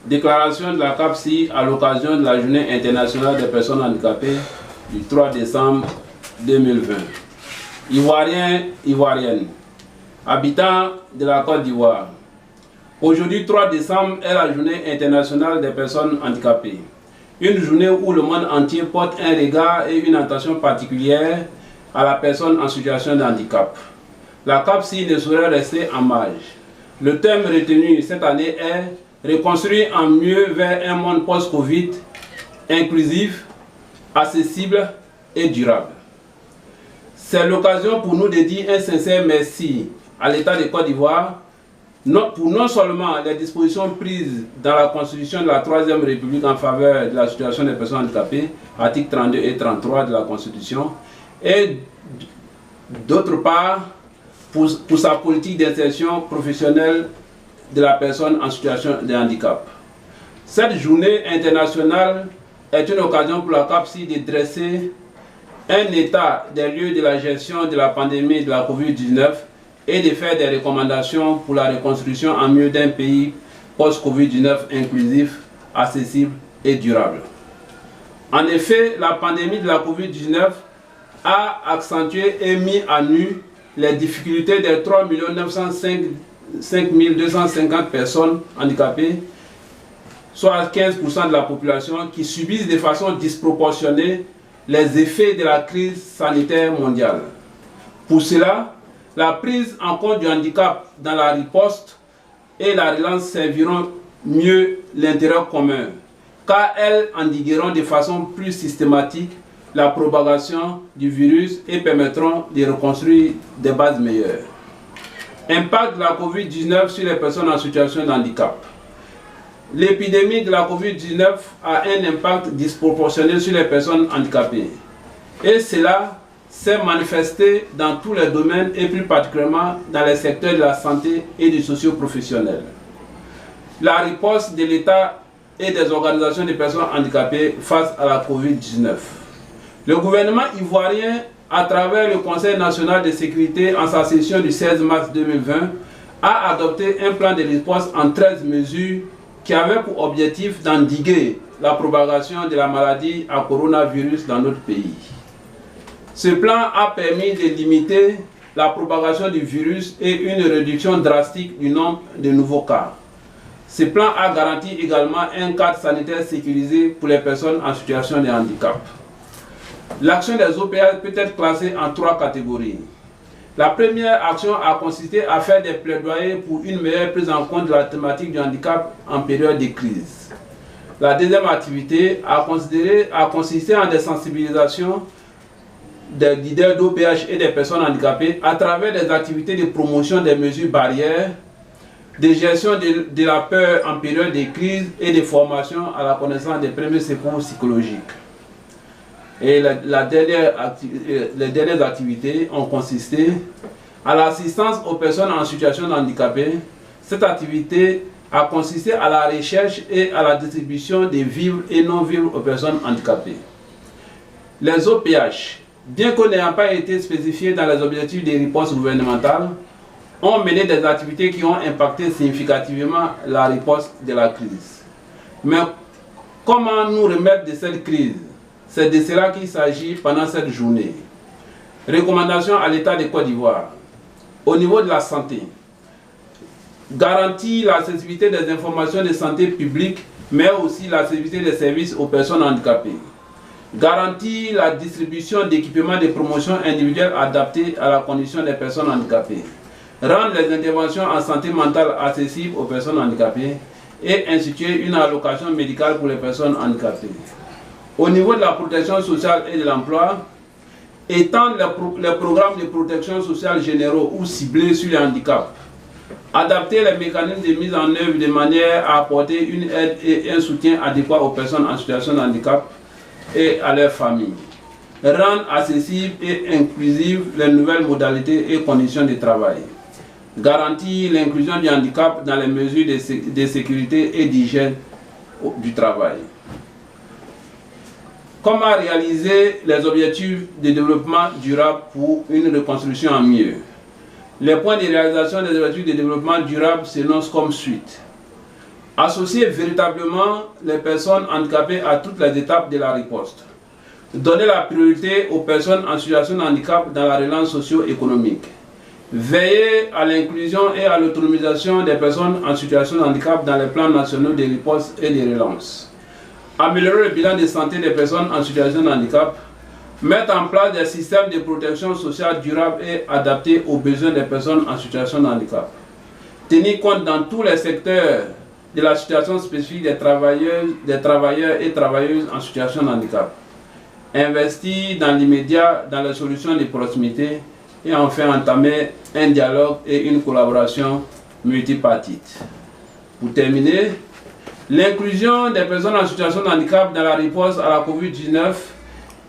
Déclaration de la CAPSI à l'occasion de la Journée internationale des personnes handicapées du 3 décembre 2020. Ivoiriens, Ivoiriennes, habitants de la Côte d'Ivoire. Aujourd'hui, 3 décembre, est la Journée internationale des personnes handicapées. Une journée où le monde entier porte un regard et une attention particulière à la personne en situation de handicap. La CAPSI ne saurait rester en marge. Le thème retenu cette année est « Reconstruire en mieux vers un monde post-Covid, inclusif, accessible et durable ». C'est l'occasion pour nous de dire un sincère merci à l'État de Côte d'Ivoire pour non seulement les dispositions prises dans la Constitution de la Troisième République en faveur de la situation des personnes handicapées, articles 32 et 33 de la Constitution, et d'autre part pour sa politique d'insertion professionnelle de la personne en situation de handicap. Cette journée internationale est une occasion pour la CAPSI de dresser un état des lieux de la gestion de la pandémie de la COVID-19 et de faire des recommandations pour la reconstruction en mieux d'un pays post-COVID-19 inclusif, accessible et durable. En effet, la pandémie de la COVID-19 a accentué et mis à nu les difficultés des 3 905 250 personnes handicapées, soit 15% de la population, qui subissent de façon disproportionnée les effets de la crise sanitaire mondiale. Pour cela, la prise en compte du handicap dans la riposte et la relance serviront mieux l'intérêt commun, car elles endigueront de façon plus systématique la propagation du virus et permettront de reconstruire des bases meilleures. Impact de la COVID-19 sur les personnes en situation de handicap. L'épidémie de la COVID-19 a un impact disproportionné sur les personnes handicapées. Et cela s'est manifesté dans tous les domaines et plus particulièrement dans les secteurs de la santé et du socio-professionnel. La riposte de l'État et des organisations de personnes handicapées face à la COVID-19. Le gouvernement ivoirien, à travers le Conseil national de sécurité en sa session du 16 mars 2020, a adopté un plan de riposte en 13 mesures qui avait pour objectif d'endiguer la propagation de la maladie à coronavirus dans notre pays. Ce plan a permis de limiter la propagation du virus et une réduction drastique du nombre de nouveaux cas. Ce plan a garanti également un cadre sanitaire sécurisé pour les personnes en situation de handicap. L'action des OPH peut être classée en 3 catégories. La première action a consisté à faire des plaidoyers pour une meilleure prise en compte de la thématique du handicap en période de crise. La deuxième activité a consisté en des sensibilisations des leaders d'OPH et des personnes handicapées à travers des activités de promotion des mesures barrières, de gestion de la peur en période de crise et de formation à la connaissance des premiers secours psychologiques. Et les dernières activités ont consisté à l'assistance aux personnes en situation de handicapé. Cette activité a consisté à la recherche et à la distribution des vivres et non-vivres aux personnes handicapées. Les OPH, bien que n'ayant pas été spécifiés dans les objectifs des ripostes gouvernementales, ont mené des activités qui ont impacté significativement la riposte de la crise. Mais comment nous remettre de cette crise? C'est de cela qu'il s'agit pendant cette journée. Recommandations à l'État de Côte d'Ivoire. Au niveau de la santé, garantir l'accessibilité des informations de santé publique, mais aussi l'accessibilité des services aux personnes handicapées. Garantir la distribution d'équipements de promotion individuelle adaptés à la condition des personnes handicapées. Rendre les interventions en santé mentale accessibles aux personnes handicapées et instituer une allocation médicale pour les personnes handicapées. Au niveau de la protection sociale et de l'emploi, étendre les programmes de protection sociale généraux ou ciblés sur les handicaps. Adapter les mécanismes de mise en œuvre de manière à apporter une aide et un soutien adéquat aux personnes en situation de handicap et à leurs familles. Rendre accessibles et inclusives les nouvelles modalités et conditions de travail. Garantir l'inclusion du handicap dans les mesures de sécurité et d'hygiène du travail. Comment réaliser les objectifs de développement durable pour une reconstruction en mieux? Les points de réalisation des objectifs de développement durable s'énoncent comme suite. Associer véritablement les personnes handicapées à toutes les étapes de la riposte. Donner la priorité aux personnes en situation de handicap dans la relance socio-économique. Veiller à l'inclusion et à l'autonomisation des personnes en situation de handicap dans les plans nationaux de riposte et de relance. Améliorer le bilan de santé des personnes en situation de handicap. Mettre en place des systèmes de protection sociale durables et adaptés aux besoins des personnes en situation de handicap. Tenir compte dans tous les secteurs de la situation spécifique des travailleurs et travailleuses en situation de handicap. Investir dans l'immédiat dans les solutions de proximité et enfin entamer un dialogue et une collaboration multipartite. Pour terminer, l'inclusion des personnes en situation de handicap dans la réponse à la COVID-19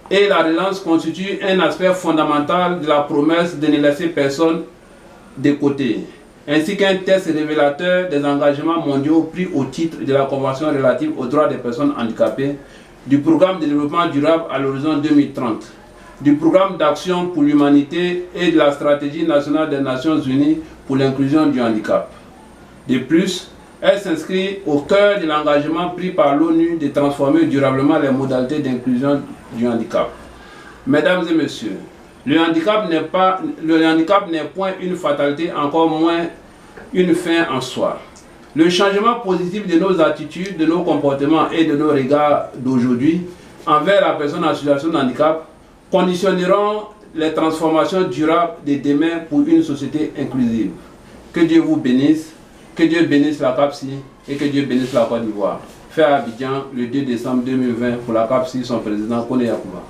et la relance constitue un aspect fondamental de la promesse de ne laisser personne de côté, ainsi qu'un test révélateur des engagements mondiaux pris au titre de la Convention relative aux droits des personnes handicapées, du programme de développement durable à l'horizon 2030, du programme d'action pour l'humanité et de la stratégie nationale des Nations Unies pour l'inclusion du handicap. De plus, elle s'inscrit au cœur de l'engagement pris par l'ONU de transformer durablement les modalités d'inclusion du handicap. Mesdames et messieurs, le handicap n'est point une fatalité, encore moins une fin en soi. Le changement positif de nos attitudes, de nos comportements et de nos regards d'aujourd'hui envers la personne en situation de handicap conditionneront les transformations durables de demain pour une société inclusive. Que Dieu vous bénisse, que Dieu bénisse la CAPSI et que Dieu bénisse la Côte d'Ivoire. Fait à Abidjan le 2 décembre 2020 pour la CAPSI, son président Kone Yakuba.